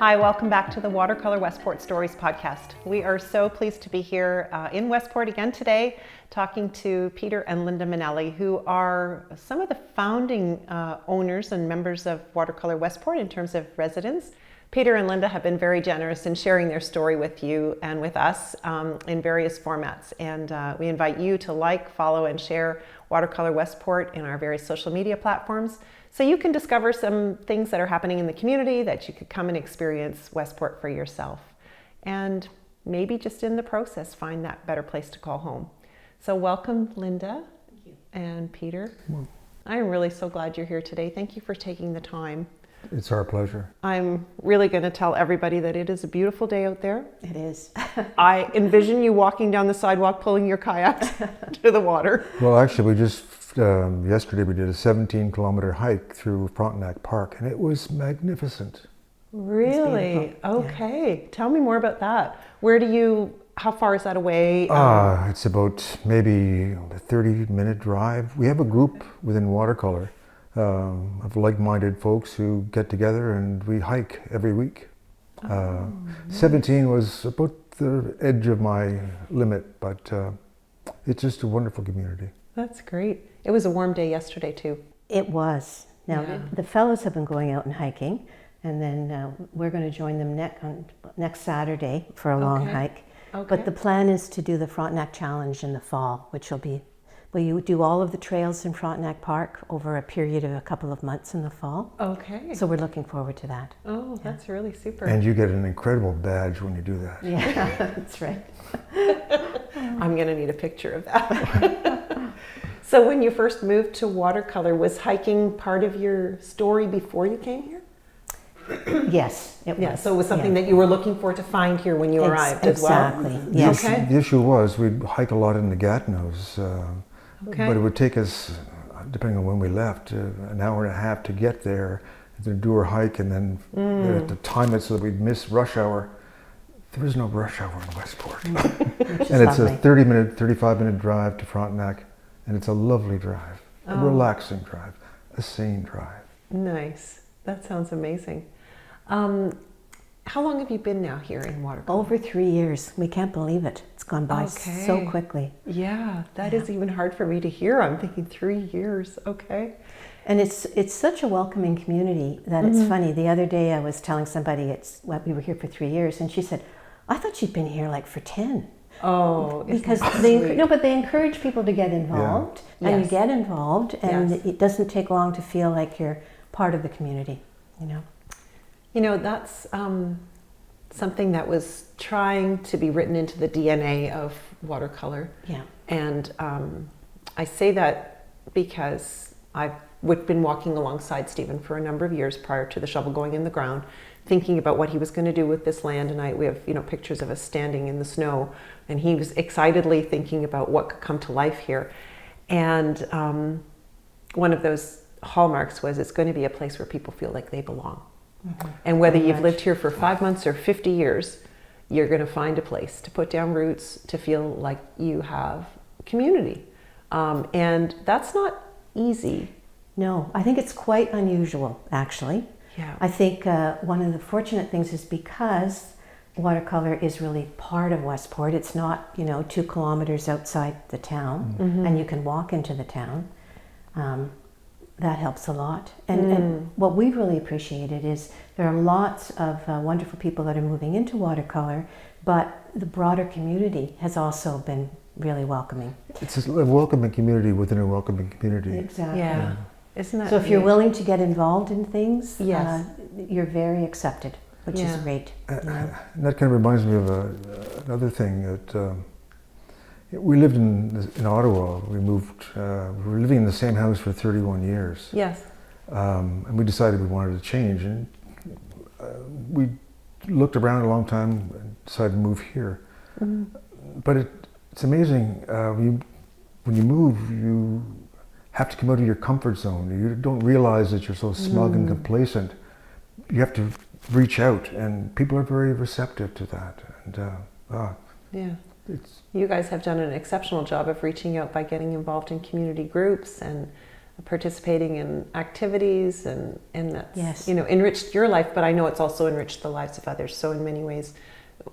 Hi, welcome back to the Watercolour Westport Stories podcast. We are so pleased to be here in Westport again today, talking to Peter and Linda Minnelli, who are some of the founding owners and members of Watercolour Westport in terms of residents. Peter and Linda have been very generous in sharing their story with you and with us in various formats. And we invite you to like, follow, and share Watercolour Westport in our various social media platforms, so you can discover some things that are happening in the community that you could come and experience Westport for yourself. And maybe just in the process, find that better place to call home. So welcome, Linda. Thank you. And Peter. I'm really so glad you're here today. Thank you for taking the time. It's our pleasure. I'm really going to tell everybody that it is a beautiful day out there. It is. I envision you walking down the sidewalk, pulling your kayak to the water. Well, actually, we just yesterday we did a 17-kilometer hike through Frontenac Park, and it was magnificent. Really? Okay. Yeah. Tell me more about that. How far is that away? It's about maybe a 30-minute drive. We have a group within Watercolour of like-minded folks who get together and we hike every week. 17 was about the edge of my limit, but it's just a wonderful community. That's great. It was a warm day yesterday too. It was. Now, the fellows have been going out and hiking, and then we're going to join them next Saturday for a long hike. Okay. But the plan is to do the Frontenac Challenge in the fall, which will be, you do all of the trails in Frontenac Park over a period of a couple of months in the fall. Okay. So we're looking forward to that. Oh, that's really super. And you get an incredible badge when you do that. Yeah, that's right. I'm going to need a picture of that. So when you first moved to Watercolour, was hiking part of your story before you came here? Yes, it was. Yeah, so it was something that you were looking for to find here when you arrived as well? Exactly, yes. The issue was we'd hike a lot in the Gatineaus, but it would take us, depending on when we left, an hour and a half to get there, to do our hike, and then to time it so that we'd miss rush hour. There is no rush hour in Westport. And it's a 30-minute, 35-minute drive to Frontenac, and it's a lovely drive, a relaxing drive, a sane drive. Nice. That sounds amazing. How long have you been now here in Watercolour? Over 3 years. We can't believe it. It's gone by so quickly. Yeah, that is even hard for me to hear. I'm thinking 3 years. Okay. And it's such a welcoming community that it's funny. The other day I was telling somebody we were here for 3 years, and she said, I thought you'd been here like for 10. Oh, because they encourage people to get involved, and you get involved, and it doesn't take long to feel like you're part of the community, you know. You know, that's something that was trying to be written into the DNA of Watercolour. Yeah. And I say that because I've been walking alongside Stephen for a number of years prior to the shovel going in the ground, thinking about what he was going to do with this land. And we have, pictures of us standing in the snow, and he was excitedly thinking about what could come to life here. And one of those hallmarks was it's going to be a place where people feel like they belong. Mm-hmm. And whether you've lived here for 5 months or 50 years, you're going to find a place to put down roots, to feel like you have community. And that's not easy. No, I think it's quite unusual, actually. Yeah. I think one of the fortunate things is because Watercolour is really part of Westport. It's not, 2 kilometers outside the town, and you can walk into the town. That helps a lot. And what we've really appreciated is there are lots of wonderful people that are moving into Watercolour, but the broader community has also been really welcoming. It's a welcoming community within a welcoming community. Exactly. Yeah. Isn't that so if you're willing to get involved in things, yes. You're very accepted, which is great. And that kind of reminds me of another thing that we lived in Ottawa. We moved. We were living in the same house for 31 years. Yes. And we decided we wanted to change, and we looked around a long time and decided to move here. But it's amazing. When you move, you have to come out of your comfort zone. You don't realize that you're so smug and complacent. You have to reach out, and people are very receptive to that. And you guys have done an exceptional job of reaching out by getting involved in community groups and participating in activities and that's, Yes. enriched your life, but I know it's also enriched the lives of others. So in many ways,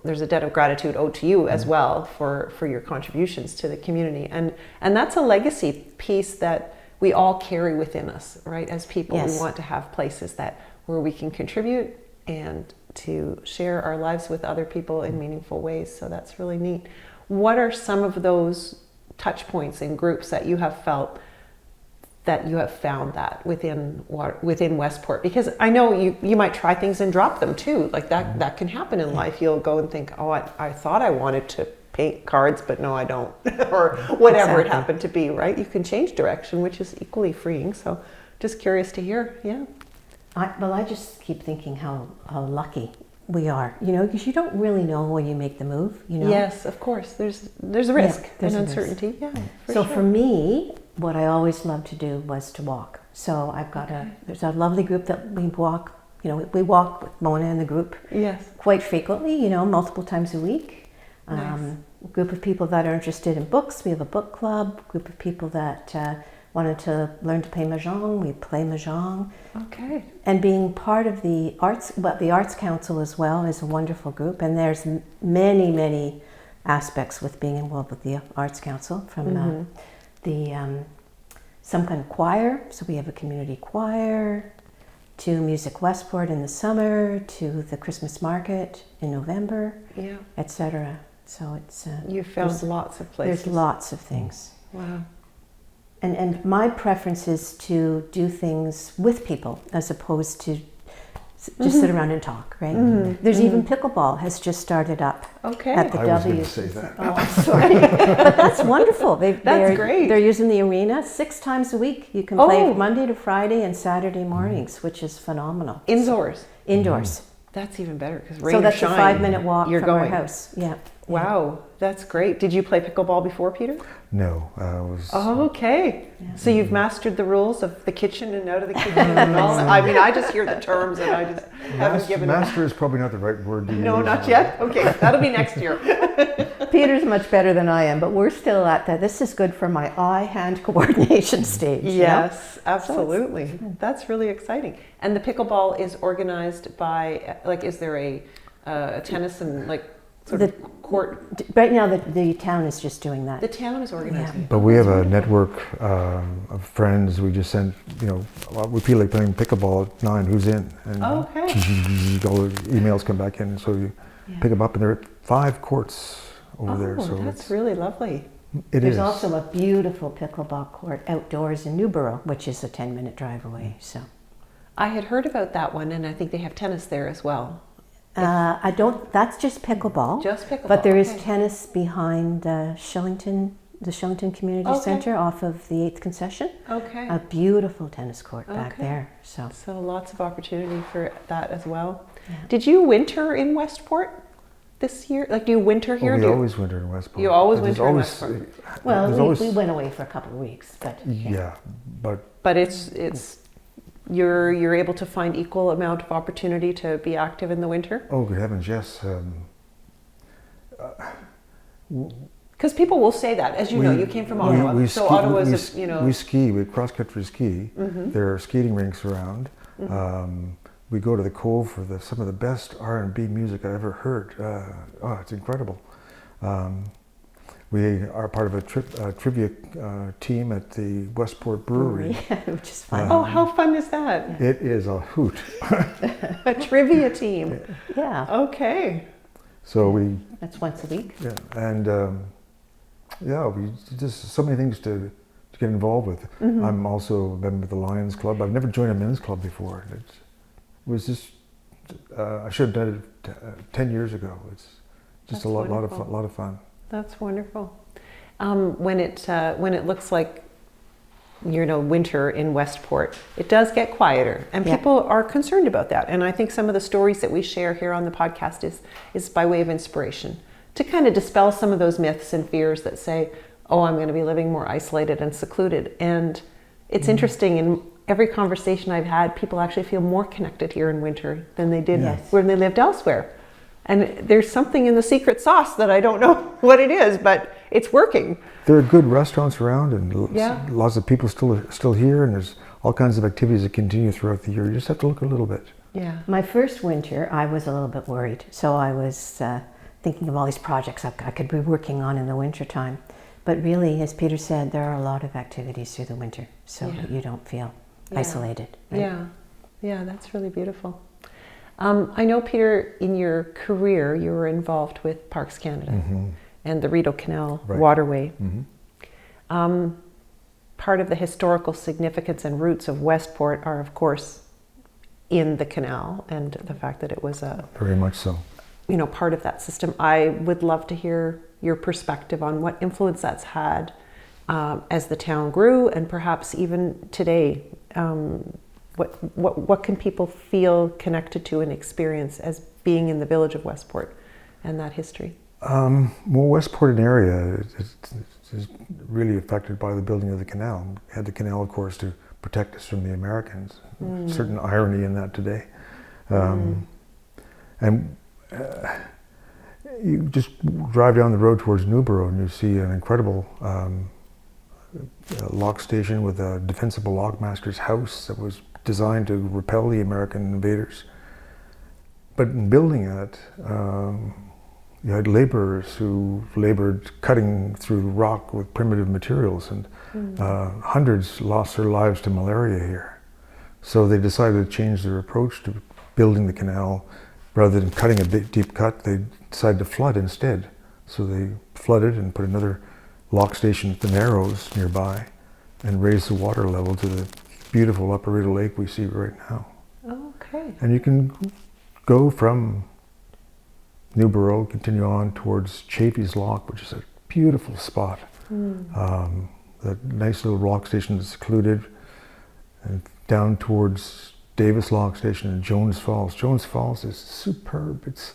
there's a debt of gratitude owed to you as well for your contributions to the community. And that's a legacy piece that we all carry within us, right? As people, Yes. we want to have places where we can contribute and to share our lives with other people in meaningful ways. So that's really neat. What are some of those touch points and groups that you have felt that you have found that within Westport? Because I know you might try things and drop them too. Like that can happen in life. You'll go and think, oh, I thought I wanted to paint cards, but no, I don't, or whatever it happened to be, right? You can change direction, which is equally freeing. So just curious to hear. Yeah. I just keep thinking how lucky we are, because you don't really know when you make the move, Yes, of course. There's a risk there's and a risk. uncertainty. Yeah. For me, what I always loved to do was to walk. So I've got there's a lovely group that we walk. We walk with Mona and the group. Yes. Quite frequently. Multiple times a week. Nice. A group of people that are interested in books. We have a book club. A group of people that wanted to learn to play mahjong. We play mahjong. Okay. And being part of the Arts Council as well is a wonderful group. And there's many, many aspects with being involved with the Arts Council, from some kind of choir. So we have a community choir, to Music Westport in the summer, to the Christmas market in November, etc. So it's You found lots of places. There's lots of things. Wow. And my preference is to do things with people as opposed to just sit around and talk, right? There's even pickleball has just started up at the I was going to W's. say that. Oh, I'm sorry. But that's wonderful. They're great. They're using the arena 6 times a week. You can play Monday to Friday and Saturday mornings, which is phenomenal. Indoors. Indoors. That's even better because rain So or that's shine, a 5-minute walk you're from going. our house. Yeah. Wow, that's great. Did you play pickleball before, Peter? No, I was. Oh, okay. Yeah. So you've mastered the rules of the kitchen and out of the kitchen and all. I mean, I just hear the terms and I just haven't given Master is probably not the right word to use. No, not yet? Okay, that'll be next year. Peter's much better than I am, but we're still at that. This is good for my eye-hand coordination stage. Yes, absolutely. So that's really exciting. And the pickleball is organized by, is there a tennis and sort of court? Right now, the town is just doing that. The town is organizing. But we have a network of friends. We just send, we feel like playing pickleball at 9. Who's in? And all the emails come back in, and so you pick them up, and there are 5 courts over there. So that's really lovely. There's also a beautiful pickleball court outdoors in Newborough, which is a 10-minute drive away. So I had heard about that one, and I think they have tennis there as well. That's just pickleball. Just pickleball. But there is tennis behind Shillington, the Shillington Community Center off of the 8th Concession. Okay. A beautiful tennis court back there. So lots of opportunity for that as well. Yeah. Did you winter in Westport this year? Do you winter here? We always winter in Westport. You always winter in Westport. Well, we went away for a couple of weeks, but but it's you're able to find equal amount of opportunity to be active in the winter? Oh, good heavens, yes. Because people will say that, as you know, you came from Ottawa. Ottawa's we ski, we cross-country ski. There are skating rinks around. We go to the Cove for some of the best R&B music I've ever heard. It's incredible. We are part of a trivia team at the Westport Brewery. Which is fun. How fun is that? It is a hoot. A trivia team. Yeah. Okay. So that's once a week. Yeah, and we just so many things to get involved with. I'm also a member of the Lions Club. I've never joined a men's club before. It was just I should have done it 10 years ago. It's just a lot of fun. That's wonderful. When it looks like winter in Westport, it does get quieter, and people are concerned about that. And I think some of the stories that we share here on the podcast is by way of inspiration to kind of dispel some of those myths and fears that say, "Oh, I'm going to be living more isolated and secluded." And it's interesting. In every conversation I've had, people actually feel more connected here in winter than they did when they lived elsewhere. And there's something in the secret sauce that I don't know what it is, but it's working. There are good restaurants around, and Yeah. lots of people still here, and there's all kinds of activities that continue throughout the year. You just have to look a little bit. Yeah. My first winter, I was a little bit worried. So I was thinking of all these projects I could be working on in the winter time. But really, as Peter said, there are a lot of activities through the winter, so that you don't feel isolated. Right? Yeah. Yeah, that's really beautiful. I know, Peter, in your career, you were involved with Parks Canada and the Rideau Canal waterway. Part of the historical significance and roots of Westport are, of course, in the canal, and the fact that it was Very much so. Part of that system. I would love to hear your perspective on what influence that's had as the town grew, and perhaps even today. What can people feel connected to and experience as being in the village of Westport and that history? Well, Westport and area is really affected by the building of the canal. We had the canal, of course, to protect us from the Americans. Certain irony in that today. And you just drive down the road towards Newborough and you see an incredible lock station with a defensible lockmaster's house that was designed to repel the American invaders. But in building it, you had laborers who labored cutting through rock with primitive materials, and hundreds lost their lives to malaria here. So they decided to change their approach to building the canal. Rather than cutting a deep cut, they decided to flood instead. So they flooded and put another lock station at the Narrows nearby and raised the water level to the beautiful Upper Rideau Lake we see right now. Okay. And you can go from Newborough, continue on towards Chafee's Lock, which is a beautiful spot. That nice little rock station is secluded, and down towards Davis Lock Station and Jones Falls. Jones Falls is superb. It's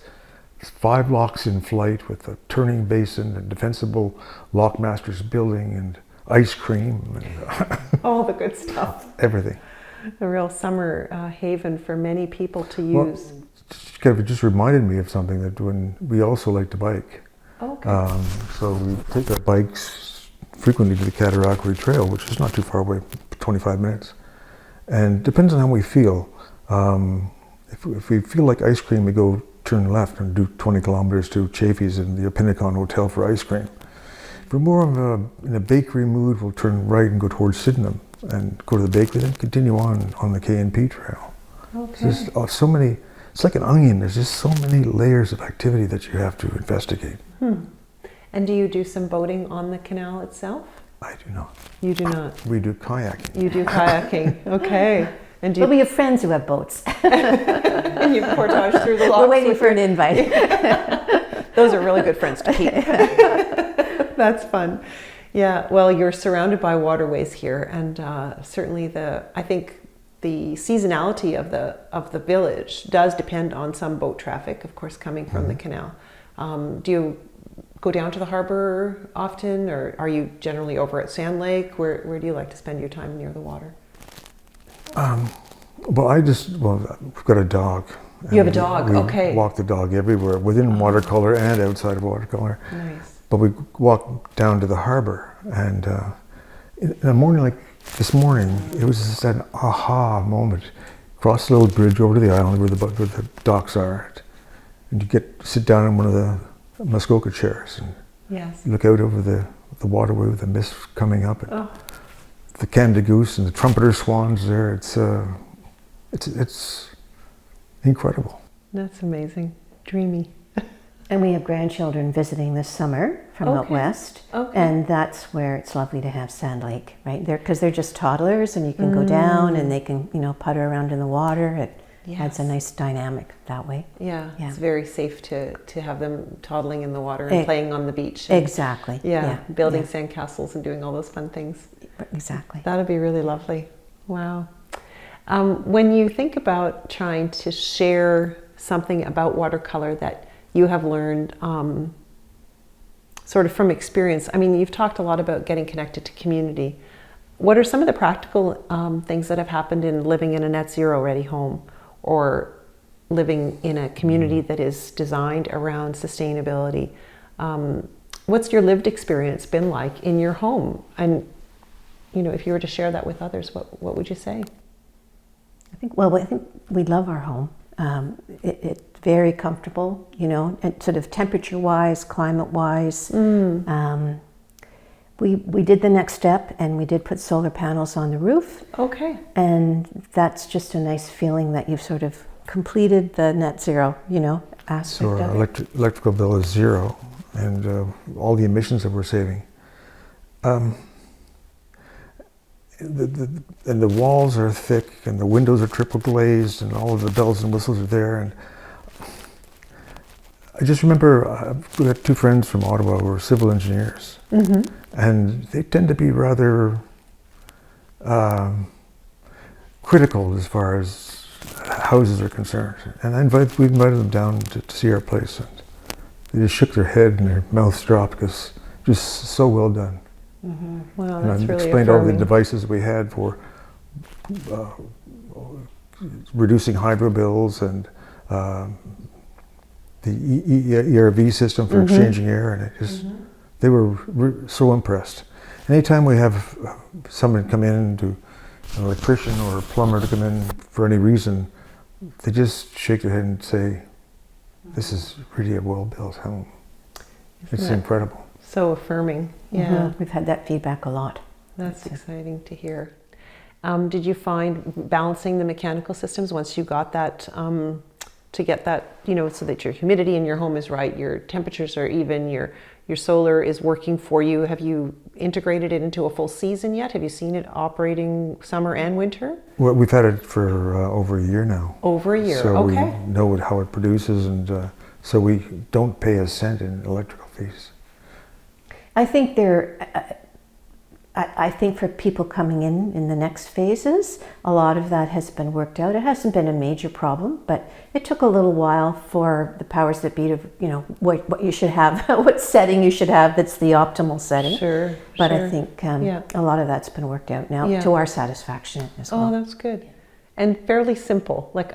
5 locks in flight with a turning basin and defensible lockmaster's building and ice cream and All the good stuff. everything. A real summer haven for many people to use. It just reminded me of something, that when we also like to bike. Okay. So we take our bikes frequently to the Cataraqui Trail, which is not too far away, 25 minutes. And depends on how we feel. If we feel like ice cream, we go turn left and do 20 kilometers to Chafee's and the Opinacon Hotel for ice cream. If we're more of in a bakery mood, we'll turn right and go towards Sydenham and go to the bakery, then continue on the K&P Trail. Okay. So there's so many, it's like an onion, there's just so many layers of activity that you have to investigate. And do you do some boating on the canal itself? I do not. You do not. We do kayaking. You do kayaking. Okay. And do But you, we have friends who have boats. and you portage through the locks? We're waiting with for an invite. Those are really good friends to keep. That's fun. Yeah, well, you're surrounded by waterways here, and certainly I think the seasonality of the village does depend on some boat traffic, of course, coming from the canal. Do you go down to the harbor often, or are you generally over at Sand Lake? Where do you like to spend your time near the water? We've got a dog. You have a dog, we okay. walk the dog everywhere, within Watercolour and outside of Watercolour. Nice. But we walk down to the harbour, and in a morning like this morning, it was just an aha moment. Cross the little bridge over to the island where the docks are, and you sit down in one of the Muskoka chairs and Yes. look out over the waterway with the mist coming up. And the Canada goose and the trumpeter swans there. It's incredible. That's amazing. Dreamy. And we have grandchildren visiting this summer from out Okay. west. Okay. And that's where it's lovely to have Sand Lake, right? Because they're just toddlers, and you can go down and they can, putter around in the water. It adds a nice dynamic that way. Yeah, Yeah. it's very safe to have them toddling in the water and playing on the beach. And, Exactly. building sandcastles and doing all those fun things. Exactly. That'd be really lovely. Wow. When you think about trying to share something about watercolor that you have learned sort of from experience, I mean, you've talked a lot about getting connected to community. What are some of the practical things that have happened in living in a net zero ready home, or living in a community that is designed around sustainability? what's your lived experience been like in your home? And, you know, if you were to share that with others, what would you say? I think we love our home. It's very comfortable, you know, and sort of temperature-wise, climate-wise. We did the next step, and we did put solar panels on the roof. Okay. And that's just a nice feeling that you've sort of completed the net zero, you know, aspect So our of it. electrical bill is zero, and all the emissions that we're saving. And the walls are thick, and the windows are triple glazed, and all of the bells and whistles are there. And I just remember we had two friends from Ottawa who were civil engineers, and they tend to be rather critical as far as houses are concerned. And we invited them down to see our place, and they just shook their head and their mouths dropped because just so well done. Wow, And that's I really explained all the affirming. devices we had for reducing hydro bills and the ERV system for exchanging air, and it just they were so impressed. Anytime we have someone come in, an electrician or a plumber to come in for any reason, they just shake their head and say, "This is really a well-built home." It's incredible. So affirming. Yeah. We've had that feedback a lot. That's exciting to hear. Did you find balancing the mechanical systems once you got that, to get that, you know, so that your humidity in your home is right, your temperatures are even, your solar is working for you? Have you integrated it into a full season yet? Have you seen it operating summer and winter? Well, we've had it for over a year now. Over a year, So okay. we know how it produces, and so we don't pay a cent in electrical fees. I think I think for people coming in the next phases, a lot of that has been worked out. It hasn't been a major problem, but it took a little while for the powers that be to, you know, what you should have, what setting you should have that's the optimal setting. Sure. But sure. I think a lot of that's been worked out now to our satisfaction as well. Oh, that's good. And fairly simple. Like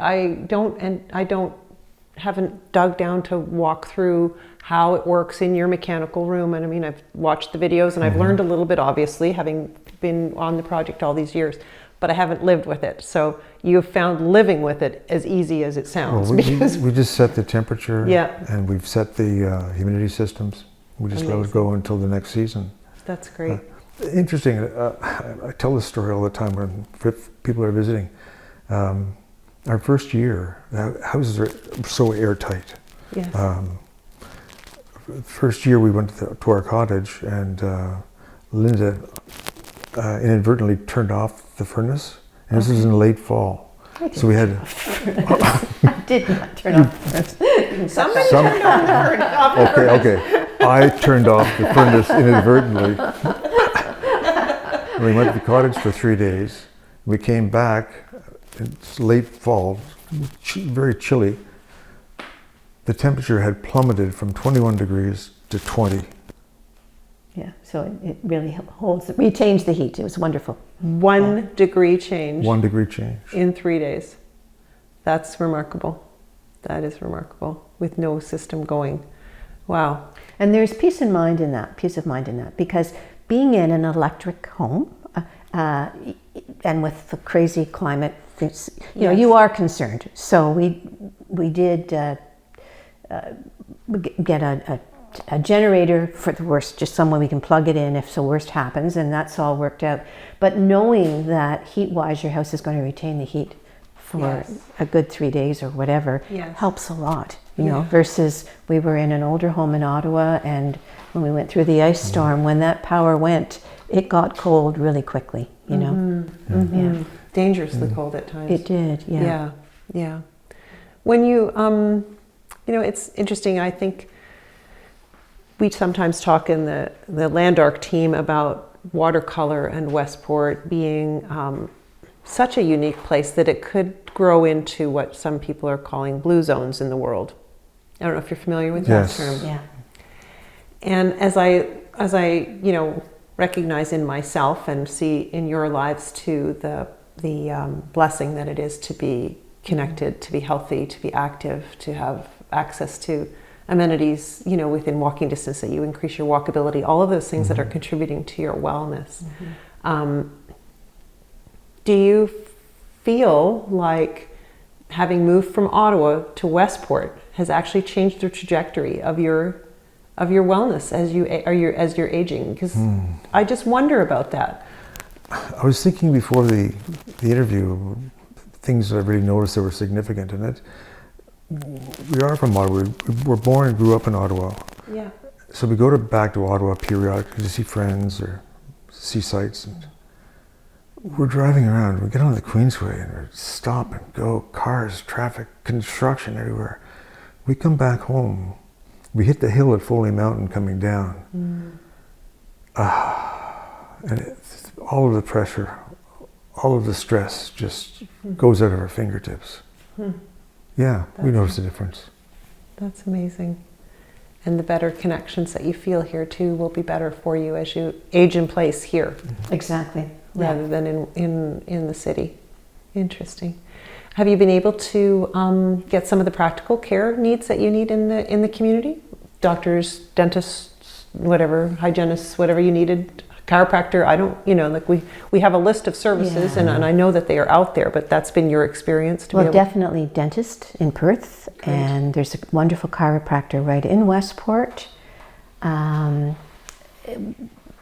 haven't dug down to walk through how it works in your mechanical room. And I mean, I've watched the videos and I've learned a little bit, obviously, having been on the project all these years, but I haven't lived with it. So you've found living with it as easy as it sounds. Well, we just set the temperature, Yeah. and we've set the humidity systems. We just let it go until the next season. That's great. Interesting. I tell this story all the time when people are visiting. Our first year, the houses are so airtight. Yes. First year we went to our cottage, and Linda inadvertently turned off the furnace, and this was in late fall. So we had I did not turn off the furnace. Somebody turned off the furnace. Okay. I turned off the furnace inadvertently. We went to the cottage for 3 days. We came back. It's late fall, very chilly. The temperature had plummeted from 21 degrees to 20. Yeah, so it really retains the heat. It was wonderful. 1 degree change. 1 degree change. In 3 days. That's remarkable. That is remarkable, with no system going. Wow. And there's peace of mind in that, because being in an electric home, and with the crazy climate, you know, you are concerned. So we did get a generator for the worst, just somewhere we can plug it in if the worst happens, and that's all worked out. But knowing that heat-wise, your house is going to retain the heat for a good 3 days or whatever helps a lot, you know, versus we were in an older home in Ottawa, and when we went through the ice storm, when that power went, it got cold really quickly, you know. Yeah. Dangerously cold at times. It did, yeah. Yeah. When you, you know, it's interesting. I think we sometimes talk in the Landark team about Watercolour and Westport being such a unique place that it could grow into what some people are calling blue zones in the world. I don't know if you're familiar with that term. Yeah. And as I, you know, recognize in myself and see in your lives too the blessing that it is to be connected, to be healthy, to be active, to have access to amenities, within walking distance, that you increase your walkability, all of those things that are contributing to your wellness. Do you feel like having moved from Ottawa to Westport has actually changed the trajectory of your wellness as you're aging? Because I just wonder about that. I was thinking before the interview, things that I really noticed that were significant, and that we are from Ottawa. We were born and grew up in Ottawa. Yeah. So we go back to Ottawa periodically to see friends or see sites. And we're driving around, we get on the Queensway and we're stop and go, cars, traffic, construction everywhere. We come back home, we hit the hill at Foley Mountain coming down. And all of the pressure, all of the stress just goes out of our fingertips. Yeah, we notice the difference. That's amazing. And the better connections that you feel here too will be better for you as you age in place here. Exactly. Rather than in the city. Interesting. Have you been able to get some of the practical care needs that you need in the community? Doctors, dentists, whatever, hygienists, whatever you needed, chiropractor, we have a list of services and I know that they are out there, but that's been your experience to be able definitely dentist in Perth. Great. And there's a wonderful chiropractor right in Westport.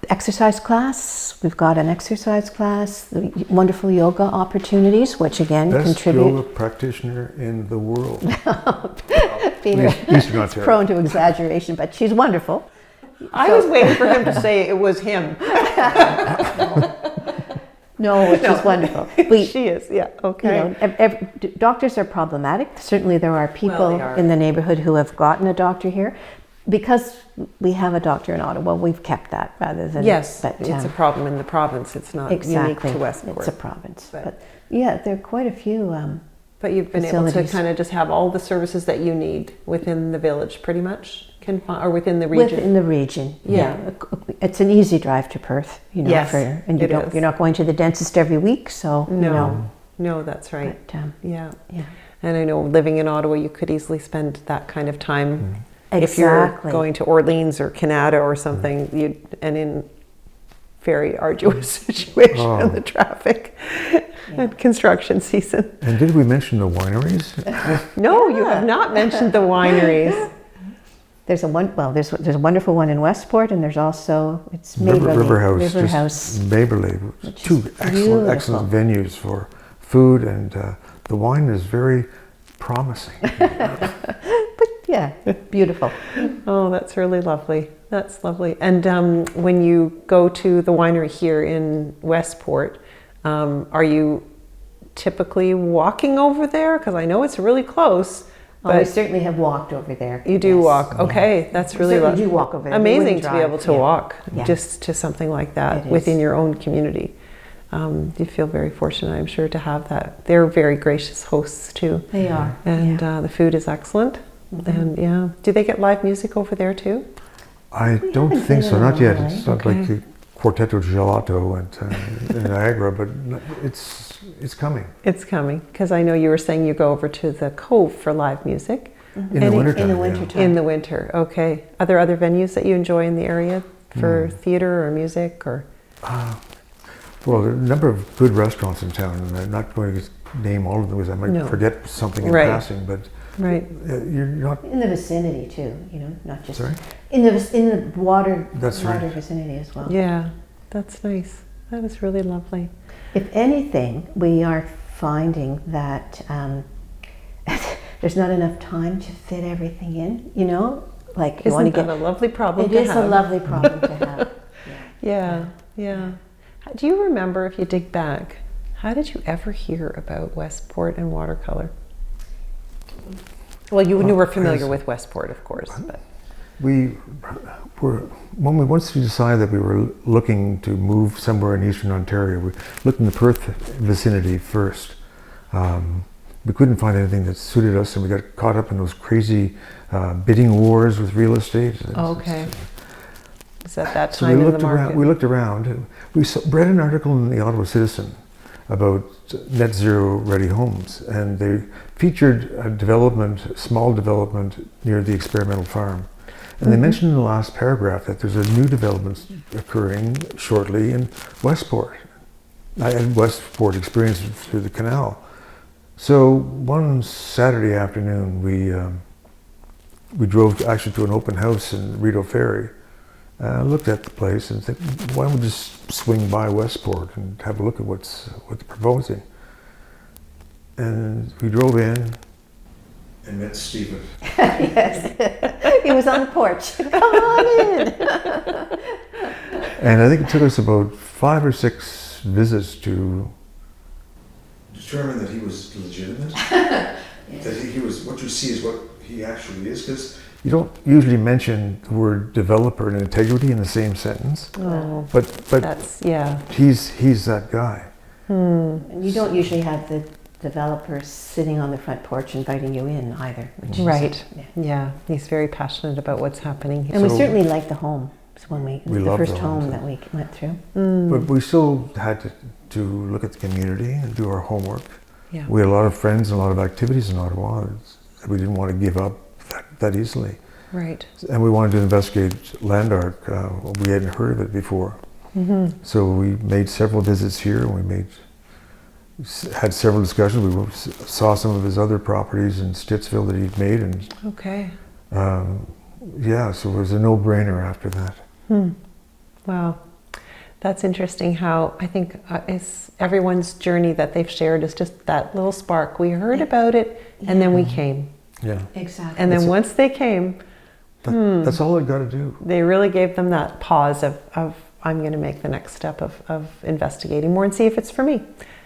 Exercise class, we've got an exercise class, wonderful yoga opportunities, which again contribute. Best yoga practitioner in the world. Peter Eastern is prone to exaggeration, but she's wonderful. I was waiting for him to say it was him. No, which is wonderful. She is, yeah, okay. Doctors are problematic. Certainly there are people in the neighborhood who have gotten a doctor here. Because we have a doctor in Ottawa, we've kept that rather than... Yes, but, it's a problem in the province. It's not unique to Westport. It's a province. But yeah, there are quite a few But you've been able to kind of just have all the services that you need within the village, pretty much, or within the region? Within the region, yeah. It's an easy drive to Perth, yes, and you're not going to the dentist every week, so... No, that's right. But, yeah. And I know living in Ottawa, you could easily spend that kind of time... Exactly. If you're going to Orleans or Canada or something, and in very arduous situation in the traffic and construction season. And did we mention the wineries? No, you have not mentioned the wineries. There's a wonderful one in Westport, and there's also Maberly. Riverhouse. Maberly. Two excellent venues for food, and the wine is very promising. Yeah, beautiful. Oh, that's really lovely. That's lovely. And when you go to the winery here in Westport, are you typically walking over there? Because I know it's really close. But we certainly have walked over there. You do walk. Okay, that's really lovely. You do walk over there. Amazing to be able to walk just to something like that within your own community. You feel very fortunate, I'm sure, to have that. They're very gracious hosts too. They are. And the food is excellent. And do they get live music over there too? I don't think so, not yet. It's not like the Quartetto Gelato in Niagara, but it's coming. It's coming, because I know you were saying you go over to the Cove for live music. In the wintertime. In the winter, okay. Are there other venues that you enjoy in the area for theater or music or? Well, there are a number of good restaurants in town, and I'm not going to name all of them because I might forget something in passing, but you're not... In the vicinity too, not just... Sorry? In the water vicinity as well. Yeah, that's nice. That is really lovely. If anything, we are finding that there's not enough time to fit everything in, Like, you want to get... a lovely problem to have? It is a lovely problem to have. Yeah. Do you remember, if you dig back, how did you ever hear about Westport and Watercolour? Well, you were familiar with Westport, of course. But. When we once decided that we were looking to move somewhere in Eastern Ontario, we looked in the Perth vicinity first. We couldn't find anything that suited us, and we got caught up in those crazy bidding wars with real estate. Okay. Is that time in the market? We looked around. We read an article in the Ottawa Citizen about net zero ready homes, and they featured a small development near the experimental farm. And they mentioned in the last paragraph that there's a new development occurring shortly in Westport. I had Westport experience through the canal. So one Saturday afternoon, we drove actually to an open house in Rideau Ferry. Looked at the place and said, why don't we just swing by Westport and have a look at what they're proposing? And we drove in and met Stephen. Yes, he was on the porch. Come on in. And I think it took us about 5 or 6 visits to determine that he was legitimate. Yes. That he was, what you see is what he actually is, because you don't usually mention the word developer and integrity in the same sentence. Oh, but that's, yeah. He's that guy. And you don't usually have the developers sitting on the front porch inviting you in either. Which Right. Is, Yeah. He's very passionate about what's happening. And we certainly liked the home. It's when it was the loved first the home home that we went through. But we still had to look at the community and do our homework. Yeah. We had a lot of friends and a lot of activities in Ottawa that we didn't want to give up that easily. Right. And we wanted to investigate land art. We hadn't heard of it before. So we made several visits here, and we had several discussions. We saw some of his other properties in Stittsville that he'd made, and Okay. yeah, so it was a no-brainer after that. Wow. That's interesting how I think it's everyone's journey that they've shared is just that little spark. We heard about it and then we came. Yeah. Exactly. And then once they came, that's all I've got to do. they really gave them that pause of I'm going to make the next step of investigating more and see if it's for me.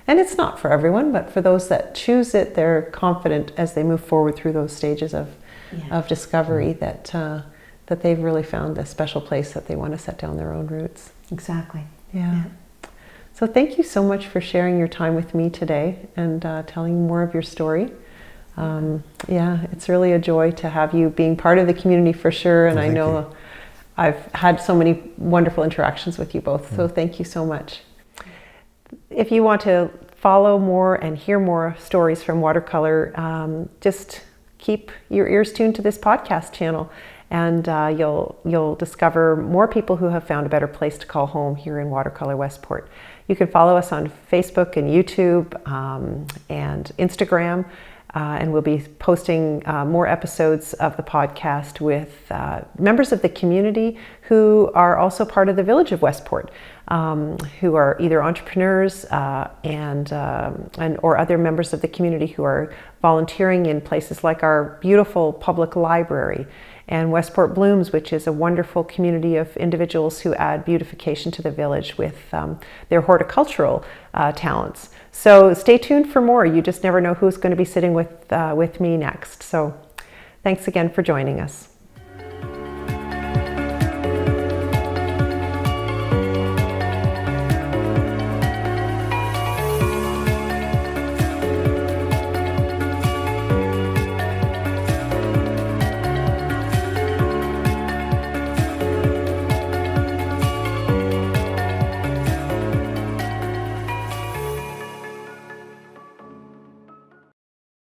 And it's not for everyone, but for those that choose it, they're confident as they move forward through those stages of discovery that they've really found a special place that they want to set down their own roots. Exactly. Yeah. So thank you so much for sharing your time with me today and telling more of your story. Yeah, it's really a joy to have you being part of the community for sure. And I know I've had so many wonderful interactions with you both. So thank you so much. If you want to follow more and hear more stories from Watercolour, just keep your ears tuned to this podcast channel, and you'll discover more people who have found a better place to call home here in Watercolour Westport. You can follow us on Facebook and YouTube and Instagram, and we'll be posting more episodes of the podcast with members of the community who are also part of the village of Westport, who are either entrepreneurs and or other members of the community who are volunteering in places like our beautiful public library and Westport Blooms, which is a wonderful community of individuals who add beautification to the village with their horticultural talents. So stay tuned for more. You just never know who's going to be sitting with me next. So thanks again for joining us.